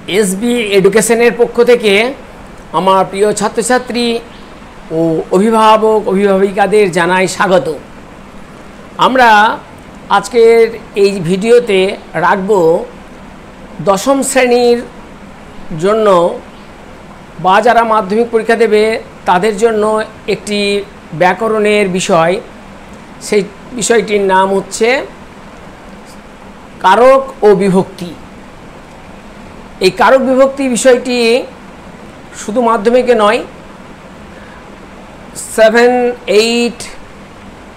SB এডুকেশনের পক্ষ থেকে আমার প্রিয় ছাত্রছাত্রী ও অভিভাবক অভিভাবিকাদের জানাই স্বাগত। আমরা আজকের এই ভিডিওতে রাখব দশম শ্রেণীর জন্য বা যারা মাধ্যমিক পরীক্ষা দেবে তাদের জন্য একটি ব্যাকরণের বিষয়। সেই বিষয়টির নাম হচ্ছে কারক ও বিভক্তি। এই কারক বিভক্তি বিষয়টি শুধু মাধ্যমিকে নয়, 7, 8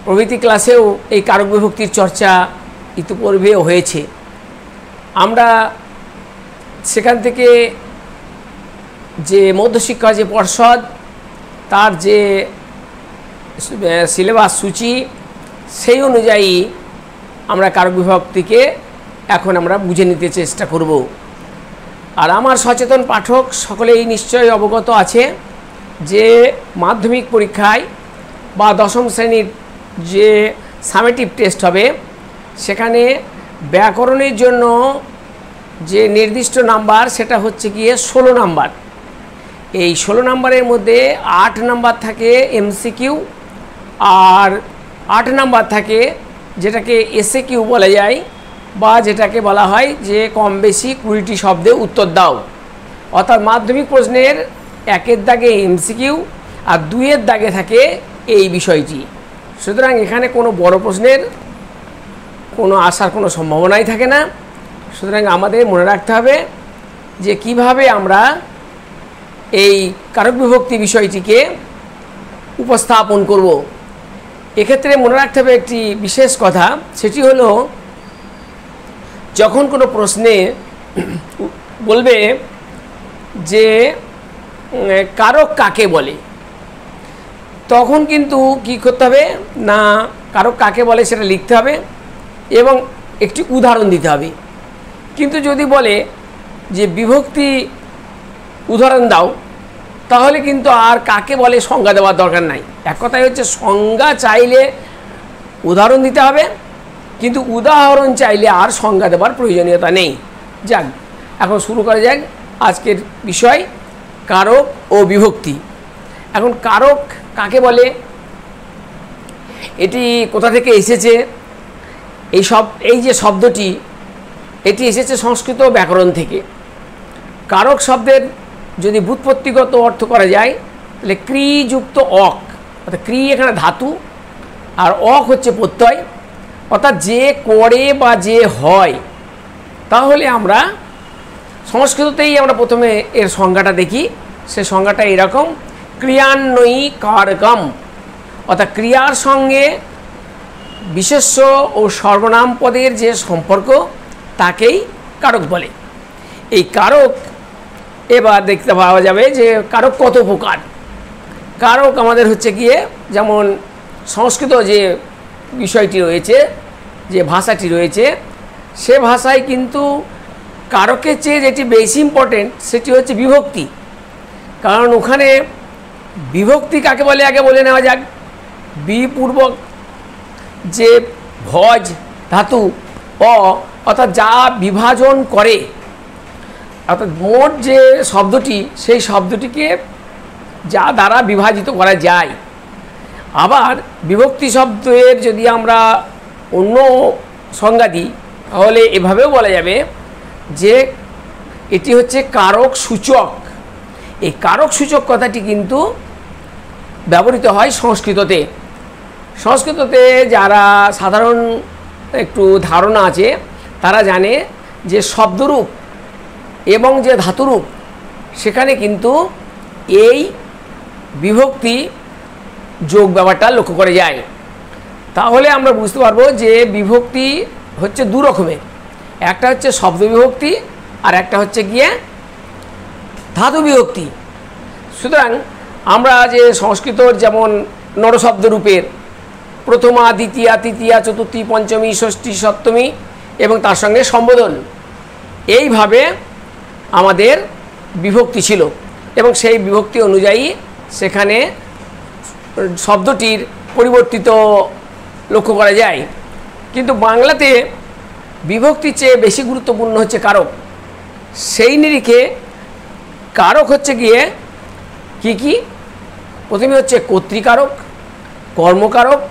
প্রভৃতি ক্লাসেও এই কারক বিভক্তির চর্চা ইতিপূর্বেও হয়েছে। আমরা সেখান থেকে যে মধ্যশিক্ষা যে পর্ষদ তার যে সিলেবাস সূচি সেই অনুযায়ী আমরা কারক বিভক্তিকে এখন আমরা বুঝে নিতে চেষ্টা করব। আর আমার সচেতন পাঠক সকলেই নিশ্চয়ই অবগত আছে যে মাধ্যমিক পরীক্ষায় বা দশম শ্রেণীর যে সামেটিভ টেস্ট হবে সেখানে ব্যাকরণের জন্য যে নির্দিষ্ট নাম্বার সেটা হচ্ছে গিয়ে 16 নাম্বার। এই 16 নাম্বারের মধ্যে 8 নাম্বার থাকে এমসিকিউ আর 8 নাম্বার থাকে যেটাকে এসএকিউ বলা যায় বা যেটাকে বলা হয় যে কম বেশি 20টি শব্দে উত্তর দাও। অর্থাৎ মাধ্যমিক প্রশ্নের 1-এর দাগে এমসিকিউ আর 2-এর দাগে থাকে এই বিষয়টি। সুতরাং এখানে কোনো বড় প্রশ্নের কোনো আসার কোনো সম্ভাবনাই থাকে না। সুতরাং আমাদের মনে রাখতে হবে যে কিভাবে আমরা এই কারক বিভক্তি বিষয়টিকে উপস্থাপন করব। এক্ষেত্রে মনে রাখতে হবে একটি বিশেষ কথা, সেটি হলো যখন কোনো প্রশ্নে বলবে যে কারক কাকে বলে, তখন কিন্তু কি করতে হবে না, কারক কাকে বলে সেটা লিখতে হবে এবং একটি উদাহরণ দিতে হবে। কিন্তু যদি বলে যে বিভক্তি উদাহরণ দাও, তাহলে কিন্তু আর কাকে বলে সংজ্ঞা দেওয়ার দরকার নাই। এক কথায় হচ্ছে সংজ্ঞা চাইলে উদাহরণ দিতে হবে, কিন্তু উদাহরণ চাইলে আর সংজ্ঞা দেওয়ার প্রয়োজনীয়তা নেই। যাক, এখন শুরু করা যাক আজকের বিষয় কারক ও বিভক্তি। এখন কারক কাকে বলে, এটি কোথা থেকে এসেছে? এই যে শব্দটি, এটি এসেছে সংস্কৃত ব্যাকরণ থেকে। কারক শব্দের যদি ব্যুৎপত্তিগত অর্থ করা যায় তাহলে ক্রি যুক্ত অক, অর্থাৎ ক্রি এখানে ধাতু আর অক হচ্ছে প্রত্যয়, অর্থাৎ যে করে বা যে হয়। তাহলে আমরা সংস্কৃততেই আমরা প্রথমে এর সংজ্ঞাটা দেখি। সে সংজ্ঞাটা এরকম, ক্রিয়ান্বয়ী কারকম, অর্থাৎ ক্রিয়ার সঙ্গে বিশেষ্য ও সর্বনাম পদের যে সম্পর্ক তাকেই কারক বলে। এই কারক এবার দেখতে পাওয়া যাবে যে কারক কত প্রকার। কারক আমাদের হচ্ছে গিয়ে যেমন সংস্কৃত যে বিষয়টি রয়েছে, যে ভাষাটি রয়েছে, সে ভাষায় কিন্তু কারকের চেয়ে যেটি বেশি ইম্পর্টেন্ট সেটি হচ্ছে বিভক্তি। কারণ ওখানে বিভক্তি কাকে বলে আগে বলে নেওয়া যাক। বিপূর্বক যে ভজ ধাতু অর্থাৎ যা বিভাজন করে, অর্থাৎ মোট যে শব্দটি সেই শব্দটিকে যা দ্বারা বিভাজিত করা যায়। আবার বিভক্তি শব্দের যদি আমরা অন্য সংজ্ঞা দিই তাহলে এভাবেও বলা যাবে যে এটি হচ্ছে কারক সূচক। এই কারক সূচক কথাটি কিন্তু ব্যবহৃত হয় সংস্কৃততে। সংস্কৃততে যারা সাধারণ একটু ধারণা আছে তারা জানে যে শব্দরূপ এবং যে ধাতুরূপ সেখানে কিন্তু এই বিভক্তি যোগ ব্যাপারটা লক্ষ্য করে যায়। তাহলে আমরা বুঝতে পারবো যে বিভক্তি হচ্ছে দু রকমের, একটা হচ্ছে শব্দ বিভক্তি আর একটা হচ্ছে গিয়ে ধাতু বিভক্তি। সুতরাং আমরা যে সংস্কৃতর যেমন নরশব্দ রূপের প্রথমা, দ্বিতীয়া, তৃতীয়া, চতুর্থী, পঞ্চমী, ষষ্ঠী, সপ্তমী এবং তার সঙ্গে সম্বোধন, এইভাবে আমাদের বিভক্তি ছিল এবং সেই বিভক্তি অনুযায়ী সেখানে শব্দটির পরিবর্তিত লক্ষ্য করা যায়। কিন্তু বাংলাতে বিভক্তির চেয়ে বেশি গুরুত্বপূর্ণ হচ্ছে কারক। সেই নিরিখে কারক হচ্ছে গিয়ে কি কি, প্রথমে হচ্ছে কর্তৃকারক, কর্মকারক,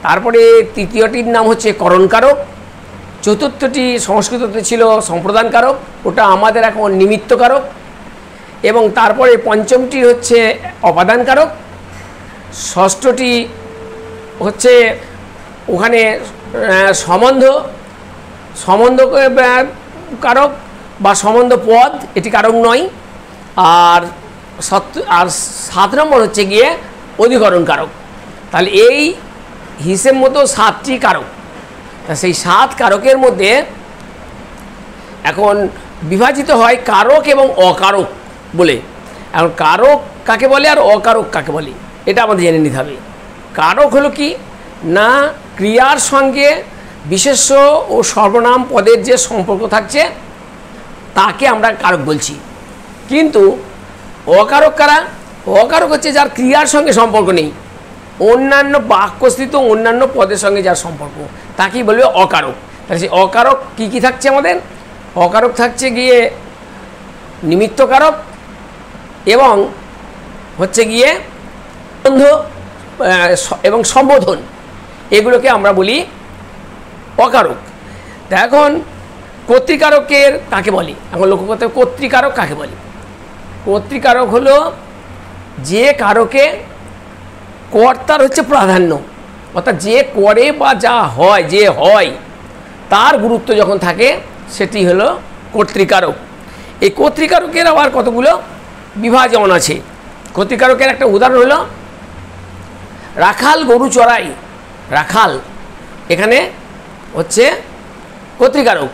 তারপরে তৃতীয়টির নাম হচ্ছে করণকারক, চতুর্থটি সংস্কৃততে ছিল সম্প্রদানকারক, ওটা আমাদের এখন নিমিত্তকারক, এবং তারপরে পঞ্চমটি হচ্ছে অপাদানকারক, ষষ্ঠটি হচ্ছে ওখানে সম্বন্ধ কারক বা সম্বন্ধ পদ, এটি কারক নয়। আর 7 নম্বর হচ্ছে গিয়ে অধিকরণ কারক। তাহলে এই হিসেব মতো 7টি কারক। তা সেই 7 কারকের মধ্যে এখন বিভাজিত হয় কারক এবং অকারক বলে। এখন কারক কাকে বলে আর অকারক কাকে বলে এটা আমাদের জেনে নিতে হবে। কারক হলো কি না, ক্রিয়ার সঙ্গে বিশেষ্য ও সর্বনাম পদের যে সম্পর্ক থাকছে তাকে আমরা কারক বলছি। কিন্তু অকারক কারা? অকারক হচ্ছে যার ক্রিয়ার সঙ্গে সম্পর্ক নেই, অন্যান্য বাক্যস্থিত অন্যান্য পদের সঙ্গে যার সম্পর্ক তাকেই বলবে অকারক। তাহলে সেই অকারক কী কী থাকছে আমাদের? অকারক থাকছে গিয়ে নিমিত্তকারক এবং হচ্ছে গিয়ে বন্ধ এবং সম্বোধন, এগুলোকে আমরা বলি অকারক। তা এখন কর্তৃকারকের কাকে বলি? এখন লক্ষ্য করতে হবে কর্তৃকারক কাকে বলি। কর্তৃকারক হলো যে কারকে কর্তার হচ্ছে প্রাধান্য, অর্থাৎ যে করে বা যা হয়, যে হয় তার গুরুত্ব যখন থাকে সেটি হলো কর্তৃকারক। এই কর্তৃকারকের আবার কতগুলো বিভাজন আছে। কর্তৃকারকের একটা উদাহরণ হলো রাখাল গরু চড়াই, রাখাল এখানে হচ্ছে কর্তৃকারক।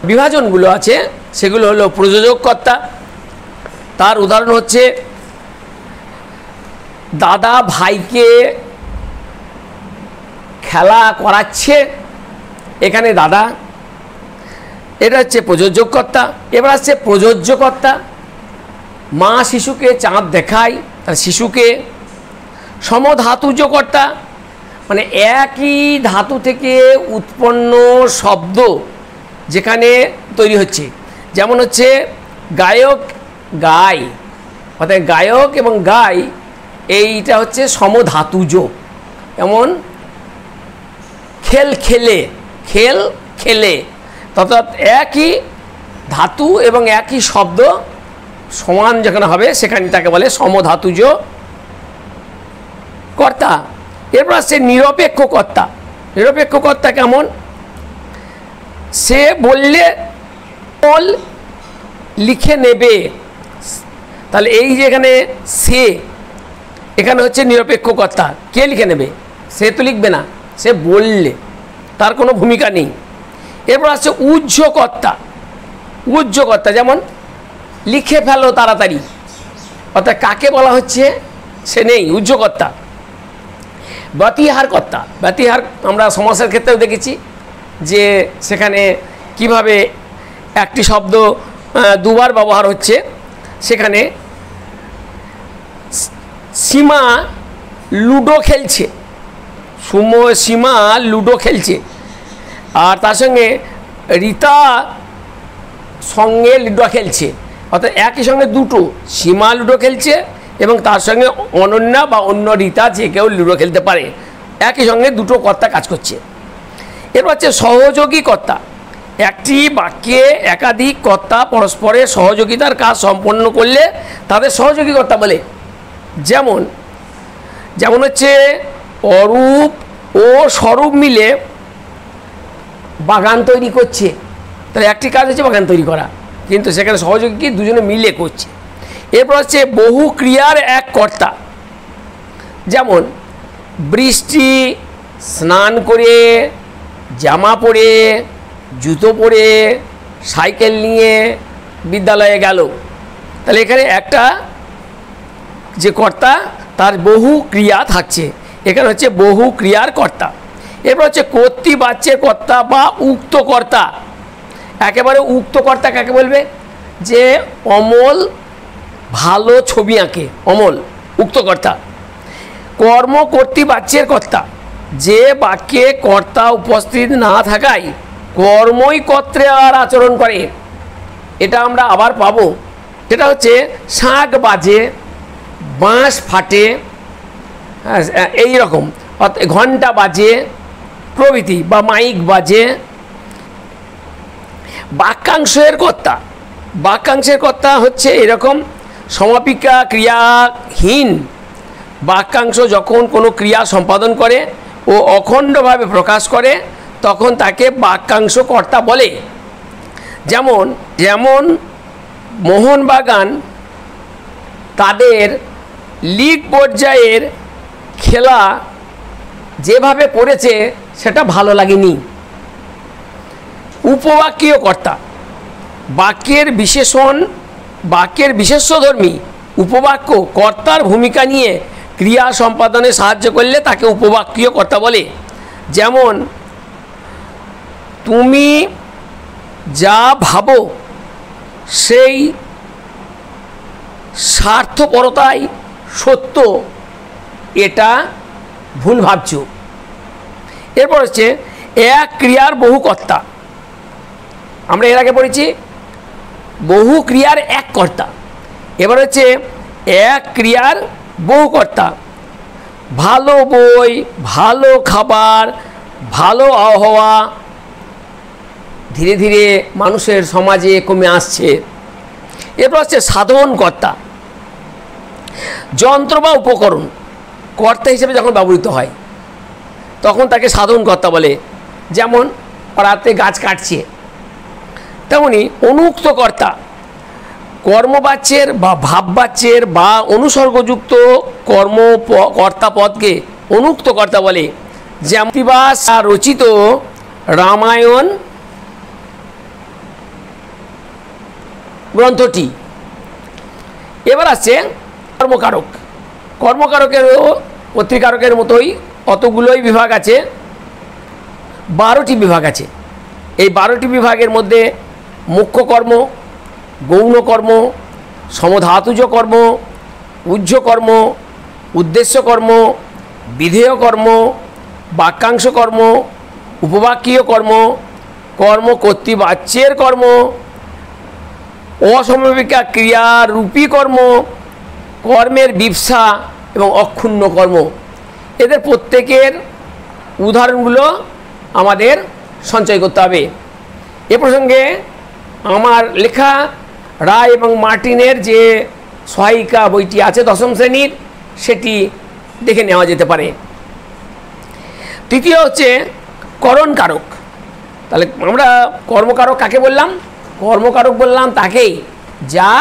বিভাজনগুলো আছে সেগুলো হলো প্রযোজক কর্তা, তার উদাহরণ হচ্ছে দাদা ভাইকে খেলা করাচ্ছে, এখানে দাদা, এটা হচ্ছে প্রযোজক কর্তা। এবার আসছে প্রযোজ্য কর্তা, মা শিশুকে চাঁদ দেখায়, তার শিশুকে। সমধাতুজ কর্তা মানে একই ধাতু থেকে উৎপন্ন শব্দ যেখানে তৈরি হচ্ছে, যেমন হচ্ছে গায়ক গায়, অর্থাৎ গায়ক এবং গায় এইটা হচ্ছে সমধাতুজ। এমন খেল খেলে, খেল খেলে, অর্থাৎ একই ধাতু এবং একই শব্দ সমান যেখানে হবে সেখানে তাকে বলে সমধাতুজ কর্তা। এরপর আসছে নিরপেক্ষ কর্তা। নিরপেক্ষ কর্তা কেমন? সে বললে বল লিখে নেবে, তাহলে এই যে এখানে সে, এখানে হচ্ছে নিরপেক্ষ কর্তা। কে লিখে নেবে? সে তো লিখবে না, সে বললে, তার কোনো ভূমিকা নেই। এরপর আসছে উজ্জ্ব কর্তা। উজ্জ্ব কর্তা যেমন লিখে ফেলো তাড়াতাড়ি, অর্থাৎ কাকে বলা হচ্ছে সে নেই, উজ্জ্ব কর্তা। ব্যতিহার কর্তা, ব্যতিহার আমরা সমাসের ক্ষেত্রেও দেখেছি যে সেখানে কিভাবে একটি শব্দ দুবার ব্যবহার হচ্ছে। সেখানে সীমা লুডো খেলছে, সীমা লুডো খেলছে, আর তার সঙ্গে রীতা সঙ্গে লুডো খেলছে, অর্থাৎ একই সঙ্গে দুটো, সীমা লুডো খেলছে এবং তার সঙ্গে অনন্যা বা অন্য রীতা যে কেউ লুডো খেলতে পারে, একই সঙ্গে দুটো কর্তা কাজ করছে। এরপর হচ্ছে সহযোগী কর্তা। একটি বাক্যে একাধিক কর্তা পরস্পরের সহযোগিতার কাজ সম্পন্ন করলে তাদের সহযোগী কর্তা বলে। যেমন হচ্ছে অরূপ ও স্বরূপ মিলে বাগান তৈরি করছে, তাহলে একটি কাজ হচ্ছে বাগান তৈরি করা, কিন্তু সেখানে সহযোগী কি দুজনে মিলে করছে। এরপর হচ্ছে বহু ক্রিয়ার এক কর্তা। যেমন বৃষ্টি, স্নান করে, জামা পরে, জুতো পরে, সাইকেল নিয়ে বিদ্যালয়ে গেল, তাহলে এখানে একটা যে কর্তা তার বহু ক্রিয়া থাকছে, এখানে হচ্ছে বহু ক্রিয়ার কর্তা। এরপর হচ্ছে কর্তৃবাচ্যের কর্তা বা উক্ত কর্তা। একেবারে উক্ত কর্তা কাকে বলবে? যে অমল ভালো ছবি আঁকে, অমল উক্ত কর্তা। কর্ম কর্তৃবাচ্যের কর্তা, যে বাক্যে কর্তা উপস্থিত না থাকায় কর্মই কর্ত্রে আর আচরণ করে, এটা আমরা আবার পাবো, সেটা হচ্ছে শাঁখ বাজে, বাঁশ ফাটে, এই রকম, ঘন্টা বাজে প্রভৃতি, বা মাইক বাজে। বাক্যাংশের কর্তা, বাক্যাংশের কর্তা হচ্ছে এরকম, সমাপিকা ক্রিয়াহীন বাক্যাংশ যখন কোনো ক্রিয়া সম্পাদন করে ও অখণ্ডভাবে প্রকাশ করে তখন তাকে বাক্যাংশ কর্তা বলে। যেমন যেমন মোহনবাগান তাদের লিগ পর্যায়ের খেলা যেভাবে করেছে সেটা ভালো লাগেনি। উপবাক্যীয় কর্তা, বাক্যের বিশেষণ, বাক্যের বিশেষ্যধর্মী উপবাক্য কর্তার ভূমিকা নিয়ে ক্রিয়া সম্পাদনে সাহায্য করলে তাকে উপবাক্যীয় কর্তা বলে। যেমন তুমি যা ভাবো সেই স্বার্থপরতাই সত্য, এটা ভুল ভাবছো। এরপর হচ্ছে এক ক্রিয়ার বহু কর্তা, আমরা এর আগে পড়েছি বহু ক্রিয়ার এক কর্তা, এবার হচ্ছে এক ক্রিয়ার বহু কর্তা। ভালো বই, ভালো খাবার, ভালো আবহাওয়া ধীরে ধীরে মানুষের সমাজে কমে আসছে। এরপর হচ্ছে সাধন কর্তা, যন্ত্র বা উপকরণ কর্তা হিসেবে যখন ব্যবহৃত হয় তখন তাকে সাধন কর্তা বলে। যেমন পাড়াতে গাছ কাটছে, তেমনি অনুক্ত কর্তা কর্মবাচ্যের বা ভাববাচ্যের বা অনুসর্গযুক্ত কর্তা পদকে অনুক্ত কর্তা বলে। যেমন রচিত রামায়ণ গ্রন্থটি। এবার আছে কর্মকারক, কর্মকারকেরও কর্তৃকারকের মতোই অতগুলোই বিভাগ আছে, 12টি বিভাগ আছে। এই 12টি বিভাগের মধ্যে মুখ্য কর্ম, গৌণ কর্ম, সমধাতুজ কর্ম, উহ্য কর্ম, উদ্দেশ্য কর্ম, বিধেয় কর্ম, বাক্যাংশ কর্ম, উপবাক্যীয় কর্ম, কর্ম কর্তৃবাচ্যের কর্ম, অসমবেকা ক্রিয়ারূপী কর্ম, কর্মের বিবসা এবং অক্ষুণ্ণ কর্ম। এদের প্রত্যেকের উদাহরণগুলো আমাদের সঞ্চয় করতে হবে। এ প্রসঙ্গে আমার লেখা রায় এবং মার্টিনের যে সহায়িকা বইটি আছে 10ম শ্রেণীর, সেটি দেখে নেওয়া যেতে পারে। তৃতীয় হচ্ছে করণকারক। তাহলে আমরা কর্মকারক কাকে বললাম? কর্মকারক বললাম তাকেই যা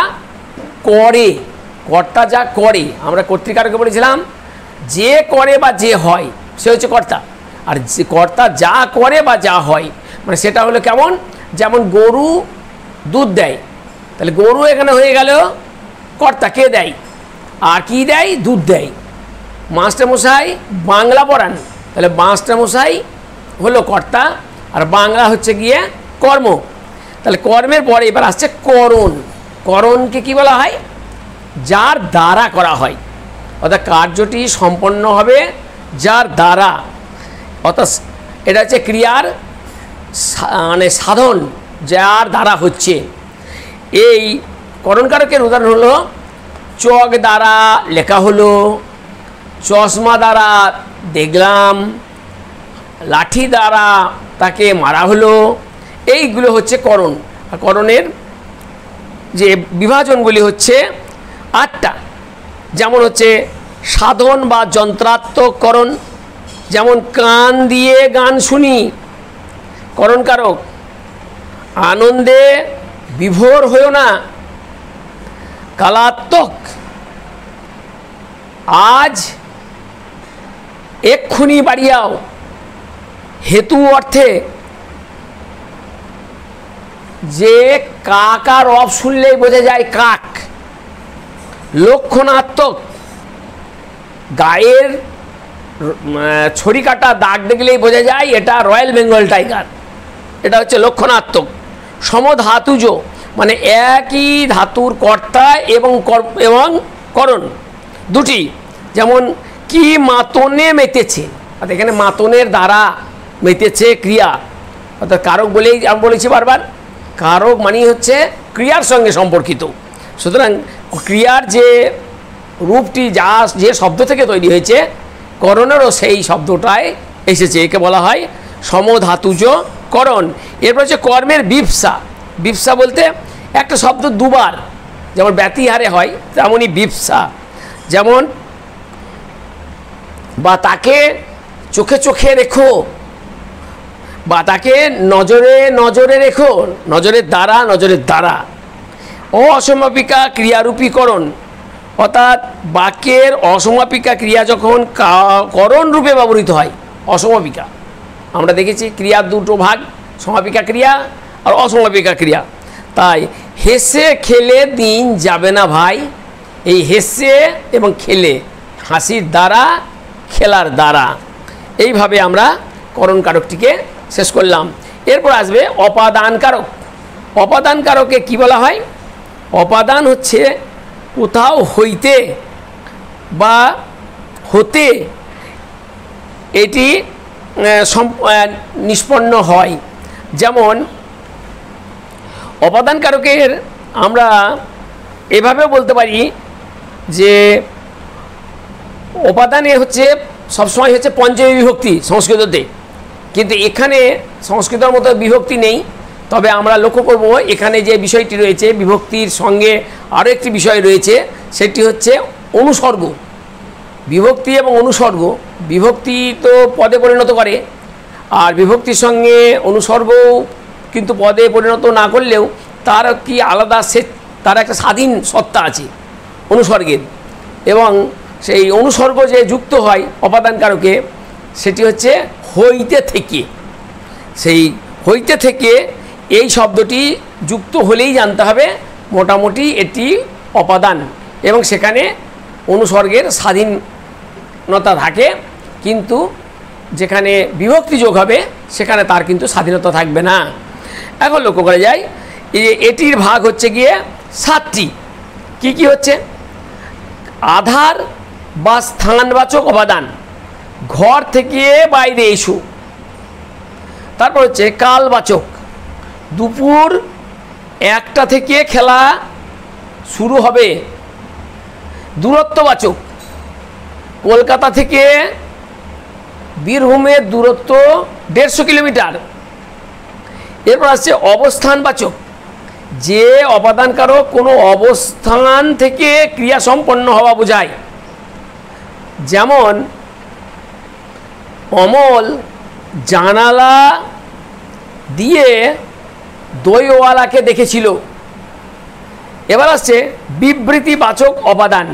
করে, কর্তা যা করে। আমরা কর্তৃকারকে বলেছিলাম যে করে বা যে হয় সে হচ্ছে কর্তা, আর যে কর্তা যা করে বা যা হয় মানে সেটা হলো কেমন, যেমন গরু দুধ দেয়, তাহলে গরু এখানে হয়ে গেল কর্তা, কে দেয় আর কি দেয়? দুধ দেয়। মাস্টারমশাই বাংলা পড়ান, তাহলে মাস্টারমশাই হলো কর্তা আর বাংলা হচ্ছে গিয়ে কর্ম। তাহলে কর্মের পরে এবার আসছে করণ। করণকে কি বলা হয়? যার দ্বারা করা হয়, অর্থাৎ কার্যটি সম্পন্ন হবে যার দ্বারা, অর্থাৎ এটা হচ্ছে ক্রিয়ার মানে সাধন, যার দ্বারা হচ্ছে। এই করণকারকের উদাহরণ হলো চক দ্বারা লেখা হলো, চশমা দ্বারা দেখলাম, লাঠি দ্বারা তাকে মারা হলো, এইগুলো হচ্ছে করণ। আর করণের যে বিভাজনগুলি হচ্ছে 8টা। যেমন হচ্ছে সাধন বা যন্ত্রাত্মক করণ, যেমন কান দিয়ে গান শুনি, করণকারক। আনন্দে বিভোর হয়েও না, কালাত্মক। আজ এক্ষুনি বাড়িয়াও, হেতু অর্থে যে কাকার রব শুনলেই বোঝা যায় কাক। লক্ষণাত্মক, গায়ের ছড়ি কাটা দাগ দেখলেই বোঝা যায় এটা রয়্যাল বেঙ্গল টাইগার, এটা হচ্ছে লক্ষণাত্মক। সমধাতুজ মানে একই ধাতুর কর্তা এবং করণ দুটি। যেমন কি মাতনে মেতেছে, অর্থাৎ এখানে মাতনের দ্বারা মেতেছে ক্রিয়া, অর্থাৎ কারক বলেই আমি বলেছি বারবার, কারক মানেই হচ্ছে ক্রিয়ার সঙ্গে সম্পর্কিত। সুতরাং ক্রিয়ার যে রূপটি যে শব্দ থেকে তৈরি হয়েছে, করণেরও সেই শব্দটায় এসেছে, একে বলা হয় সমধাতুজ করণ। এরপর হচ্ছে কর্মের বিপসা। বিপসা বলতে একটা শব্দ দুবার, যেমন ব্যতিহারে হয় তেমনই বিপসা। যেমন বা তাকে চোখে চোখে রেখো, বা তাকে নজরে নজরে রেখো, নজরের দ্বারা। অসমাপিকা ক্রিয়ারূপীকরণ, অর্থাৎ বাক্যের অসমাপিকা ক্রিয়া যখন করণ রূপে ব্যবহৃত হয়, অসমাপিকা আমরা দেখেছি ক্রিয়ার দুটো ভাগ, সমাপিকা ক্রিয়া আর অসমাপিকা ক্রিয়া। তাই হেসে খেলে দিন যাবে না ভাই, এই হেসে এবং খেলে, হাসির দ্বারা খেলার দ্বারা, এইভাবে আমরা করণ কারকটিকে শেষ করলাম। এরপর আসবে অপাদান কারক। অপাদান কারকে কি বলা হয়? অপাদান হচ্ছে কোথাও হইতে বা হতে এটি নিষ্পন্ন হয়। যেমন অপাদান কারকের আমরা এভাবে বলতে পারি যে অপাদানে হচ্ছে সবসময় হচ্ছে পঞ্চমী বিভক্তি সংস্কৃততে, কিন্তু এখানে সংস্কৃতের মতো বিভক্তি নেই। তবে আমরা লক্ষ্য করব এখানে যে বিষয়টি রয়েছে, বিভক্তির সঙ্গে আরও একটি বিষয় রয়েছে, সেটি হচ্ছে অনুসর্গ। বিভক্তি এবং অনুসর্গ, বিভক্তি তো পদে পরিণত করে, আর বিভক্তির সঙ্গে অনুসর্গ কিন্তু পদে পরিণত না করলেও তার কি আলাদা তার একটা স্বাধীন সত্তা আছে অনুসর্গের, এবং সেই অনুসর্গ যে যুক্ত হয় অপাদান কারকে, সেটি হচ্ছে হইতে থেকে। সেই হইতে থেকে এই শব্দটি যুক্ত হলেই জানতে হবে মোটামুটি এটি অপাদান, এবং সেখানে অনুসর্গের স্বাধীনতা থাকে, কিন্তু যেখানে বিভক্তি যোগ হবে সেখানে তার কিন্তু স্বাধীনতা থাকবে না। এখন লক্ষ্য করা যায় এটির ভাগ হচ্ছে গিয়ে 7টি। কি হচ্ছে? আধার বা স্থানবাচক অপাদান, ঘর থেকে বাইরে এসো। তারপর হচ্ছে কালবাচক, দুপুর 1টা থেকে খেলা শুরু হবে। দূরত্ববাচক, কলকাতা থেকে বীরভূমের দূরত্ব 150 কিলোমিটার। এরপর আসছে অবস্থানবাচক, যে অপাদান কারক কোনো অবস্থান থেকে ক্রিয়া সম্পন্ন হওয়া বোঝায়। যেমন অমল জানালা দিয়ে দইওয়ালাকে দেখেছিল। এবার আসছে বিবৃতিবাচক অপাদান।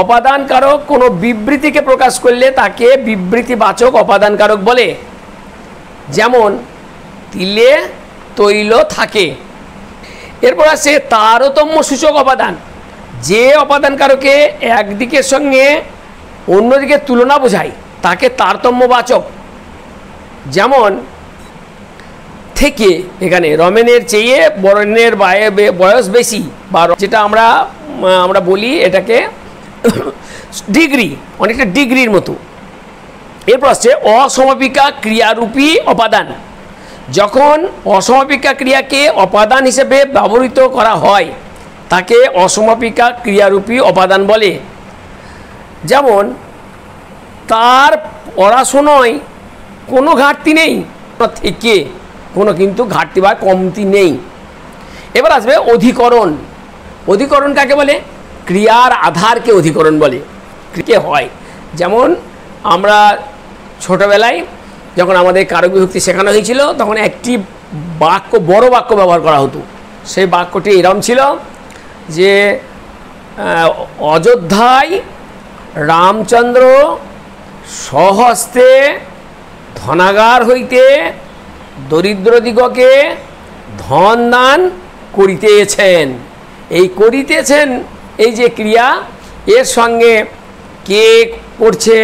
অপাদান কারক কোনো বিবৃতিকে প্রকাশ করলে তাকে বিবৃতিবাচক অপাদান কারক বলে। যেমন তিলে তৈল থাকে। এরপর আসছে তারতম্য সূচক অপাদান, যে অপাদান কারকে একদিকের সঙ্গে অন্যদিকে তুলনা বোঝায় তাকে তারতম্যবাচক। যেমন থেকে, এখানে রমেনের চেয়ে বরেণ্যের বয়স বেশি, বা যেটা আমরা বলি এটাকে ডিগ্রি, অনেকটা ডিগ্রির মতো। এরপর আসছে অসমাপিকা ক্রিয়ারূপী অপাদান। যখন অসমাপিকা ক্রিয়াকে অপাদান হিসেবে ব্যবহৃত করা হয় তাকে অসমাপিকা ক্রিয়ারূপী অপাদান বলে। যেমন তার পড়াশোনায় কোনো ঘাটতি নেই, থেকে কোনো কিন্তু ঘাটতি বা কমতি নেই। এবার আসবে অধিকরণ। অধিকরণ কাকে বলে? ক্রিয়ার আধারকে অধিকরণ বলে। ক্রিয়া হয় যেমন আমরা ছোটোবেলায় যখন আমাদের কারক বিভক্তি শেখানো হয়েছিল তখন একটি বাক্য, বড় বাক্য ব্যবহার করা হতো। সেই বাক্যটি এরকম ছিল যে অযোধ্যায় রামচন্দ্র স্বহস্তে ধনাগার হইতে দরিদ্রদিগকে ধন দান করিতেছেন। এই করিতেছেন এই যে ক্রিয়া, এর সঙ্গে কে করছে,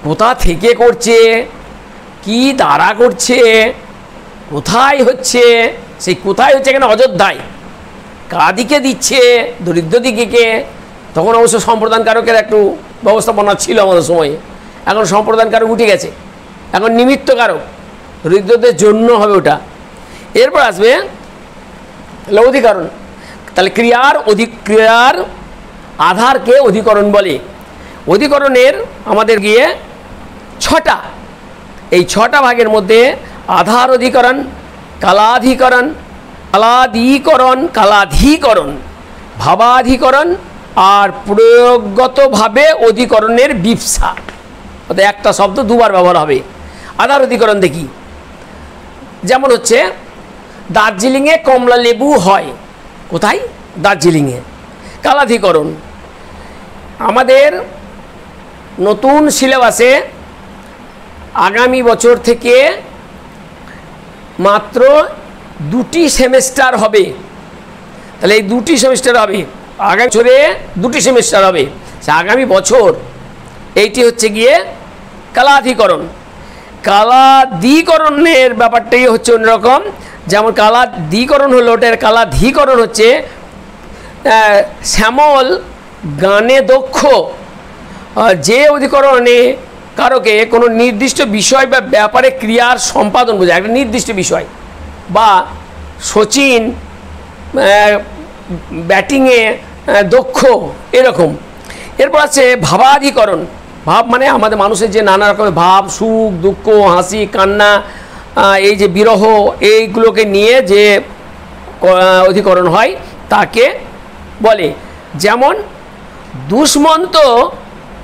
কোথা থেকে করছে, কি দ্বারা করছে, কোথায় হচ্ছে, সেই কোথায় হচ্ছে এখানে অযোধ্যায়, কাদিকে দিচ্ছে, দরিদ্র দিকে। তখন অবশ্য সম্প্রদান কারকের একটু ব্যবস্থাপনা ছিল আমাদের সময়ে, এখন সম্প্রদান কারক উঠে গেছে, এখন নিমিত্ত কারক, দরিদ্রদের জন্য হবে ওটা। এরপর আসবে তাহলে অধিকরণ, তাহলে ক্রিয়ার আধারকে অধিকরণ বলে। অধিকরণের আমাদের গিয়ে 6টা, এই 6টা ভাগের মধ্যে আধার অধিকরণ, কালাধিকরণ, কালাধিকরণ, ভাবাধিকরণ আর প্রয়োগগতভাবে অধিকরণের বিপসা। অর্থাৎ একটা শব্দ দুবার ব্যবহার হবে। আধার অধিকরণ দেখি, যেমন হচ্ছে দার্জিলিংয়ে কমলা লেবু হয়। কোথায়? দার্জিলিংয়ে। কালাধিকরণ, আমাদের নতুন সিলেবাসে আগামী বছর থেকে মাত্র 2টি সেমেস্টার হবে। তাহলে এই 2টি সেমেস্টার হবে, আগামী বছরে 2টি সেমেস্টার হবে। আগামী বছর এইটি হচ্ছে গিয়ে কালাধিকরণ। কালাধিকরণের ব্যাপারটাই হচ্ছে অন্যরকম। যেমন কালাধিকরণ হলো, ওটার কালাধিকরণ হচ্ছে শ্যামল গানে দক্ষ যে অধিকরণে কারকে কোনো নির্দিষ্ট বিষয় বা ব্যাপারে ক্রিয়ার সম্পাদন বোঝায়, একটা নির্দিষ্ট বিষয়। বা সচিন ব্যাটিংয়ে দক্ষ, এরকম। এরপর আছে ভাবাধিকরণ। ভাব মানে আমাদের মানুষের যে নানা রকমের ভাব, সুখ দুঃখ, হাসি কান্না, এই যে বিরহ, এইগুলোকে নিয়ে যে অধিকরণ হয় তাকে বলে। যেমন দুষ্মন্ত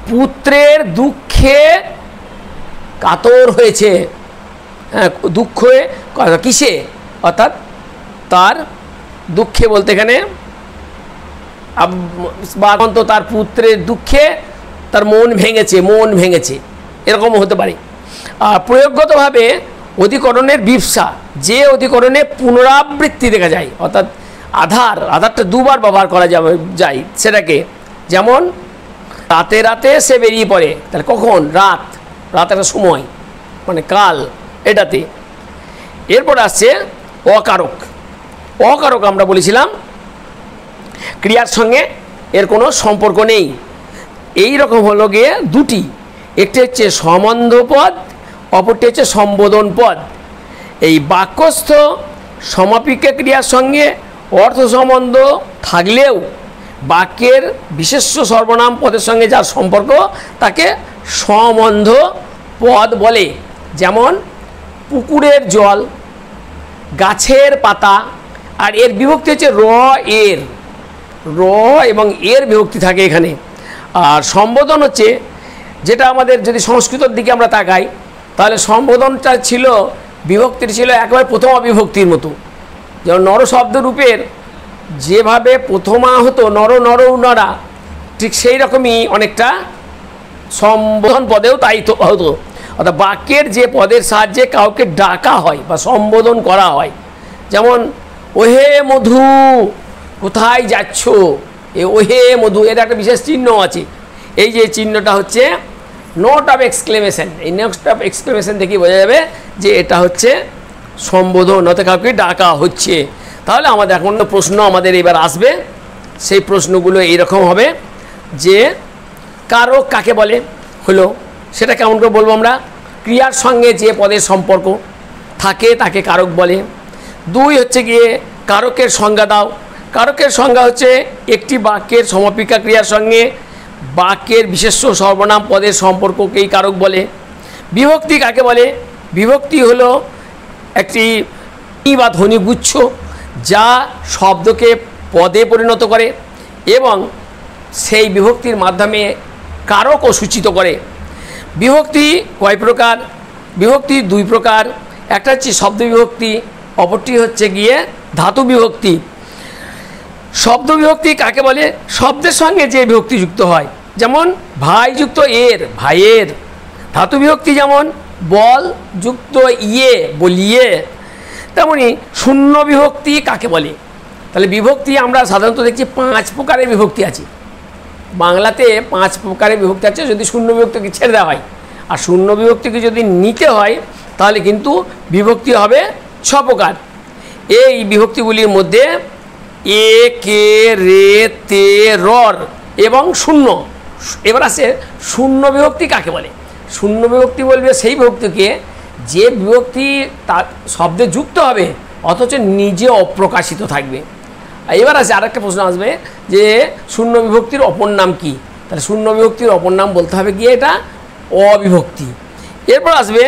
পুত্রের দুঃখে কাতর হয়েছে। দুঃখে কিসে? অর্থাৎ তার দুঃখে বলতে এখানে তার পুত্রের দুঃখে তার মন ভেঙেছে, এরকমও হতে পারে। আর প্রয়োগগতভাবে অধিকরণের বিপসা, যে অধিকরণে পুনরাবৃত্তি দেখা যায়, অর্থাৎ আধারটা দুবার ব্যবহার করা যায় সেটাকে। যেমন রাতে রাতে সে বেরিয়ে পড়ে, তাহলে কখন? রাত একটা সময়, মানে কাল, এটাতে। এরপর আসছে অকারক। আমরা বলেছিলাম ক্রিয়ার সঙ্গে এর কোনো সম্পর্ক নেই। এই রকম হলো গিয়ে 2টি, একটি হচ্ছে সম্বন্ধ পদ, অপরটি হচ্ছে সম্বোধন পদ। এই বাক্যস্থ সমাপিকা ক্রিয়ার সঙ্গে অর্থ সম্বন্ধ থাকলেও বাক্যের বিশেষ্য সর্বনাম পদের সঙ্গে যার সম্পর্ক তাকে সম্বন্ধ পদ বলে। যেমন পুকুরের জল, গাছের পাতা, আর এর বিভক্তি হচ্ছে র এবং এর বিভক্তি থাকে এখানে। আর সম্বোধন হচ্ছে, যেটা আমাদের যদি সংস্কৃতর দিকে আমরা তাকাই, তাহলে সম্বোধনটা ছিল, বিভক্তিটি ছিল একেবারে প্রথমা বিভক্তির মতো। যেমন নর শব্দ রূপের যেভাবে প্রথমা হতো নর নরা, ঠিক সেই রকমই অনেকটা সম্বোধন পদেও তাই হতো। অর্থাৎ বাক্যের যে পদের সাহায্যে কাউকে ডাকা হয় বা সম্বোধন করা হয়। যেমন ওহে মধু, কোথায় যাচ্ছ? ওহে মধু, এর একটা বিশেষ চিহ্ন আছে। এই যে চিহ্নটা হচ্ছে নোট অফ এক্সক্লেমেশন। এই নোট অফ এক্সক্লেমেশন থেকে বোঝা যাবে যে এটা হচ্ছে সম্বোধন, অর্থাৎ কাউকে ডাকা হচ্ছে। তাহলে আমাদের এখন প্রশ্ন আমাদের এবার আসবে, সেই প্রশ্নগুলো এইরকম হবে যে কারক কাকে বলে হলো, সেটা কেমন করে বলবো আমরা? ক্রিয়ার সঙ্গে যে পদের সম্পর্ক থাকে তাকে কারক বলে। 2 হচ্ছে গিয়ে কারকের সংজ্ঞা দাও। কারকের সংজ্ঞা হচ্ছে একটি বাক্যের সমাপিকা ক্রিয়ার সঙ্গে বাক্যের বিশেষ্য সর্বনাম পদের সম্পর্ককেই কারক বলে। বিভক্তি কাকে বলে? বিভক্তি হলো একটি বা ধ্বনিগুচ্ছ যা শব্দকে পদে পরিণত করে এবং সেই বিভক্তির মাধ্যমে কারকও সূচিত করে। বিভক্তি কয় প্রকার? বিভক্তি 2 প্রকার। একটা হচ্ছে শব্দ বিভক্তি, অপরটি হচ্ছে গিয়ে ধাতু বিভক্তি। শব্দ বিভক্তি কাকে বলে? শব্দের সঙ্গে যে বিভক্তি যুক্ত হয়, যেমন ভাই যুক্ত এর, ভাইয়ের। ধাতু বিভক্তি যেমন বল যুক্ত ইয়ে, বলিয়ে। তেমনি শূন্য বিভক্তি কাকে বলে? তাহলে বিভক্তি আমরা সাধারণত দেখছি 5 প্রকারের বিভক্তি আছে। বাংলাতে 5 প্রকারের বিভক্তি আছে যদি শূন্য বিভক্তিকে ছেড়ে দেওয়া হয়। আর শূন্য বিভক্তিকে যদি নিতে হয় তাহলে কিন্তু বিভক্তি হবে 6 প্রকার। এই বিভক্তিগুলির মধ্যে এ, কে, রে, তে, রর এবং শূন্য। এবার আসে শূন্য বিভক্তি কাকে বলে? শূন্য বিভক্তি বলবে সেই বিভক্তিকে যে বিভক্তি তার শব্দে যুক্ত হবে অথচ নিজে অপ্রকাশিত থাকবে। এবার আছে আরেকটা প্রশ্ন আসবে যে শূন্য বিভক্তির অপর নাম কি? তাহলে শূন্য বিভক্তির অপর নাম বলতে হবে গিয়ে এটা অবিভক্তি। এরপর আসবে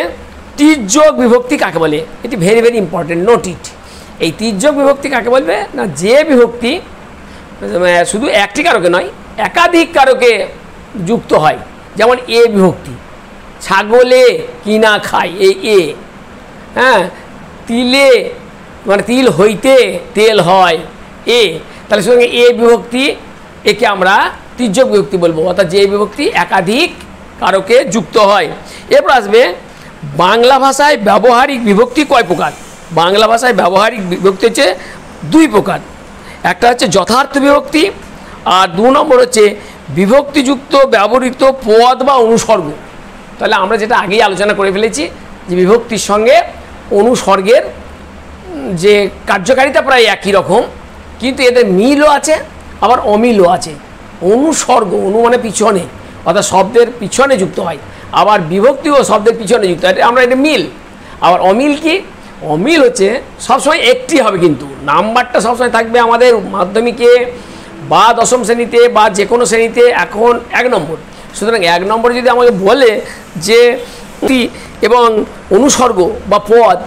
তির্যক বিভক্তি কাকে বলে? এটি ভেরি ভেরি ইম্পর্টেন্ট, নোট ইট। এই তির্যক বিভক্তি কাকে বলবে না, যে বিভক্তি শুধু একটি কারকে নয় একাধিক কারকে যুক্ত হয়। যেমন এ বিভক্তি, ছাগলে কিনা খায় এই এ, হ্যাঁ, তিলে মানে তিল হইতে তেল হয় এ, তাহলে সঙ্গে এ বিভক্তি, একে আমরা তির্যক বিভক্তি বলবো, অর্থাৎ যে বিভক্তি একাধিক কারকে যুক্ত হয়। এরপর আসবে বাংলা ভাষায় ব্যবহারিক বিভক্তি কয় প্রকার? বাংলা ভাষায় ব্যবহারিক বিভক্তি হচ্ছে দুই প্রকার। একটা হচ্ছে যথার্থ বিভক্তি, আর 2 নম্বর হচ্ছে বিভক্তিযুক্ত ব্যবহৃত পদ বা অনুসর্গ। তাহলে আমরা যেটা আগেই আলোচনা করে ফেলেছি যে বিভক্তির সঙ্গে অনুসর্গের যে কার্যকারিতা প্রায় একই রকম, কিন্তু এদের মিলও আছে আবার অমিলও আছে। অনুসর্গ, অনু মানে পিছনে, অর্থাৎ শব্দের পিছনে যুক্ত হয়, আবার বিভক্তিও শব্দের পিছনে যুক্ত হয়, আমরা এটা মিল। আবার অমিল কি? অমিল হচ্ছে সবসময় একটি হবে, কিন্তু নাম্বারটা সবসময় থাকবে আমাদের মাধ্যমিকে বা দশম শ্রেণীতে বা যে কোনো শ্রেণীতে এখন 1 নম্বর। সুতরাং 1 নম্বরে যদি আমাকে বলে যে এবং অনুসর্গ বা পদ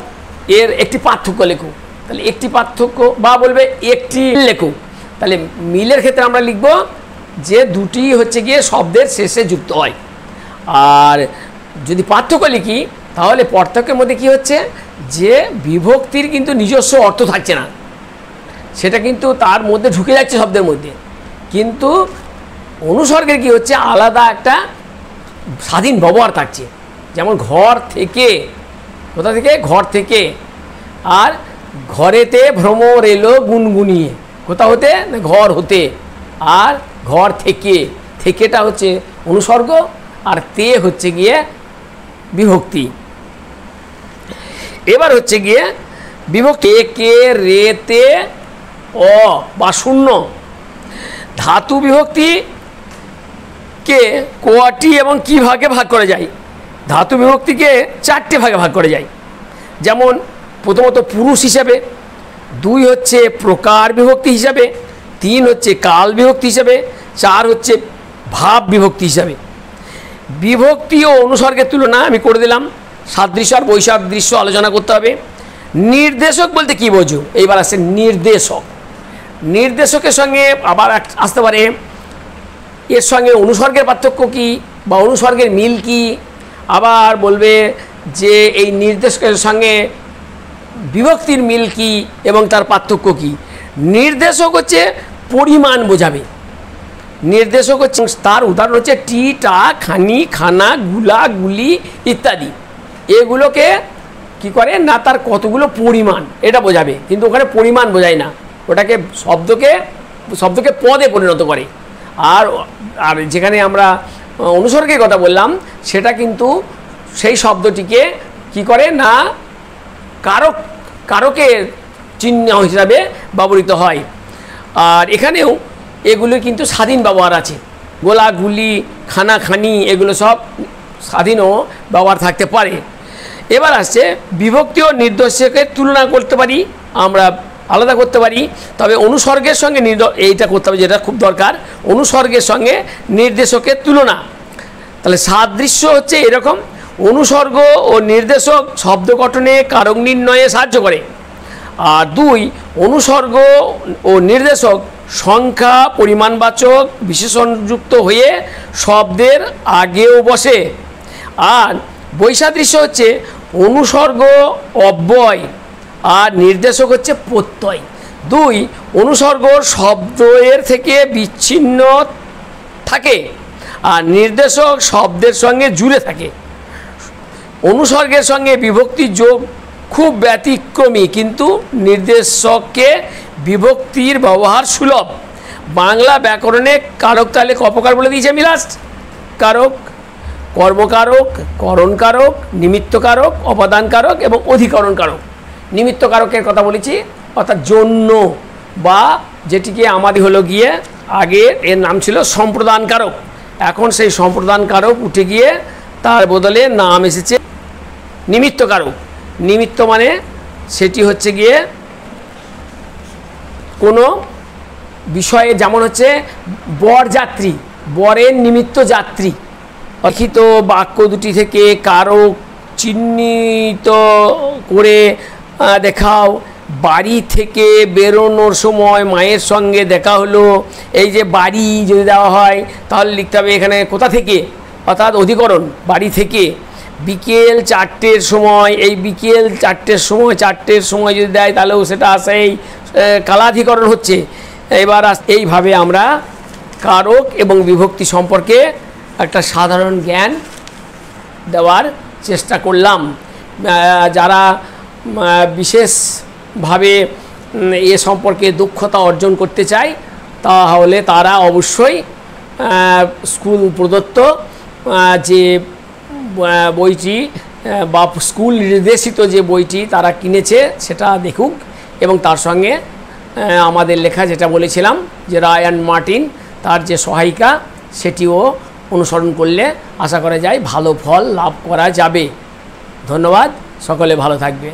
এর একটি পার্থক্য লেখো, তাহলে একটি পার্থক্য বা বলবে একটি লেখো, তাহলে মিলের ক্ষেত্রে আমরা লিখব যে দুটি হচ্ছে গিয়ে শব্দের শেষে যুক্ত হয়। আর যদি পার্থক্য লিখি তাহলে পার্থক্যের মধ্যে কি হচ্ছে যে বিভক্তির কিন্তু নিজস্ব অর্থ থাকছে না, সেটা কিন্তু তার মধ্যে ঢুকে যাচ্ছে শব্দের মধ্যে, কিন্তু অনুসর্গের কি হচ্ছে আলাদা একটা স্বাধীন ব্যবহার থাকছে। যেমন ঘর থেকে, কোথা থেকে? ঘর থেকে। আর ঘরেতে ভ্রমর এলো গুনগুনিয়ে, কোথা হতে? না ঘর হতে। আর ঘর থেকে, থেকেটা হচ্ছে অনুসর্গ, আর তে হচ্ছে গিয়ে বিভক্তি। এবার হচ্ছে গিয়ে বিভক্তি কে রেতে অ বা শূন্য। ধাতু বিভক্তিকে কটি এবং কি ভাগে ভাগ করা যায়? ধাতু বিভক্তিকে 4টে ভাগে ভাগ করা যায়। যেমন প্রথমত পুরুষ হিসাবে, 2 হচ্ছে প্রকার বিভক্তি হিসাবে, 3 হচ্ছে কাল বিভক্তি হিসাবে, 4 হচ্ছে ভাব বিভক্তি হিসাবে। বিভক্তি ও অনুসর্গের তুলনা আমি করে দিলাম। সাদৃশ্য আর বৈসাদৃশ্য আলোচনা করতে হবে। নির্দেশক বলতে কি বোঝো? এইবার আসছে নির্দেশক। নির্দেশকের সঙ্গে আবার আসতে পারে এর সঙ্গে অনুসর্গের পার্থক্য কি বা অনুসর্গের মিল কি, আবার বলবে যে এই নির্দেশকের সঙ্গে বিভক্তির মিল কি এবং তার পার্থক্য কি। নির্দেশক হচ্ছে পরিমাণ বোঝাবে। নির্দেশক হচ্ছে, তার উদাহরণ হচ্ছে টি, টা, খানি, খানা, গুলা, গুলি ইত্যাদি। এগুলোকে কি করে না, তার কতগুলো পরিমাণ এটা বোঝাবে, কিন্তু ওখানে পরিমাণ বোঝায় না, ওটাকে শব্দকে পদে পরিণত করে। আর আর যেখানে আমরা অনুসর্গের কথা বললাম সেটা কিন্তু সেই শব্দটিকে কি করে না কারকের চিহ্ন হিসাবে ব্যবহৃত হয়। আর এখানেও এগুলোর কিন্তু স্বাধীন ব্যবহার আছে। গোলা, গুলি, খানা, খানি এগুলো সব স্বাধীনও ব্যবহার থাকতে পারে। এবার আসছে বিভক্তি ও নির্দেশকের তুলনা করতে পারি, আমরা আলাদা করতে পারি, তবে অনুসর্গের সঙ্গে এইটা করতে হবে যেটা খুব দরকার, অনুসর্গের সঙ্গে নির্দেশকের তুলনা। তাহলে সাদৃশ্য হচ্ছে এরকম, অনুসর্গ ও নির্দেশক শব্দ গঠনে কারক নির্ণয়ে সাহায্য করে। আর 2 অনুসর্গ ও নির্দেশক সংখ্যা পরিমাণবাচক বিশেষণযুক্ত হয়ে শব্দের আগেও বসে। আর বৈসাদৃশ্য হচ্ছে অনুসর্গ অব্যয় আর নির্দেশক হচ্ছে প্রত্যয়। 2 অনুসর্গ শব্দের থেকে বিচ্ছিন্ন থাকে আর নির্দেশক শব্দের সঙ্গে জুড়ে থাকে। অনুসর্গের সঙ্গে বিভক্তি যোগ খুব ব্যতিক্রমী, কিন্তু নির্দেশককে বিভক্তির ব্যবহার সুলভ। বাংলা ব্যাকরণে কারক তাহলে কপকার বলে দিয়েছে আমি লাস্ট। কারক, কর্মকারক, করণকারক, নিমিত্তকারক, অপাদানকারক এবং অধিকরণকারক। নিমিত্তকারকের কথা বলেছি, অর্থাৎ জন্য বা যেটিকে আমাদের হলো গিয়ে আগে এর নাম ছিল সম্প্রদানকারক, এখন সেই সম্প্রদানকারক উঠে গিয়ে তার বদলে নাম এসেছে নিমিত্তকারক। নিমিত্ত মানে সেটি হচ্ছে গিয়ে কোনো বিষয়ে, যেমন হচ্ছে বরযাত্রী, বরের নিমিত্ত যাত্রী, লিখিত বাক্য দুটি থেকে কারক চিহ্নিত করে দেখাও। বাড়ি থেকে বেরোনোর সময় মায়ের সঙ্গে দেখা হলো। এই যে বাড়ি যদি দেওয়া হয় তাহলে লিখতে হবে এখানে কোথা থেকে, অর্থাৎ অধিকরণ বাড়ি থেকে। বিকেল 4টের সময়, এই বিকেল 4টের সময় যদি দেয় তাহলেও সেটা সেই কালাধিকরণ হচ্ছে। এবার এইভাবে আমরা কারক এবং বিভক্তি সম্পর্কে একটা সাধারণ জ্ঞান দেওয়ার চেষ্টা করলাম। যারা বিশেষভাবে এ সম্পর্কে দক্ষতা অর্জন করতে চায় তাহলে তারা অবশ্যই স্কুল প্রদত্ত যে বইটি বা স্কুল নির্দেশিত যে বইটি তারা কিনেছে সেটা দেখুক, এবং তার সঙ্গে আমাদের লেখা যেটা বলেছিলাম যে রায় অ্যান্ড মার্টিন তার যে সহায়িকা সেটিও অনুসরণ করলে আশা করা যায় ভালো ফল লাভ করা যাবে। ধন্যবাদ, সকলে ভালো থাকবে।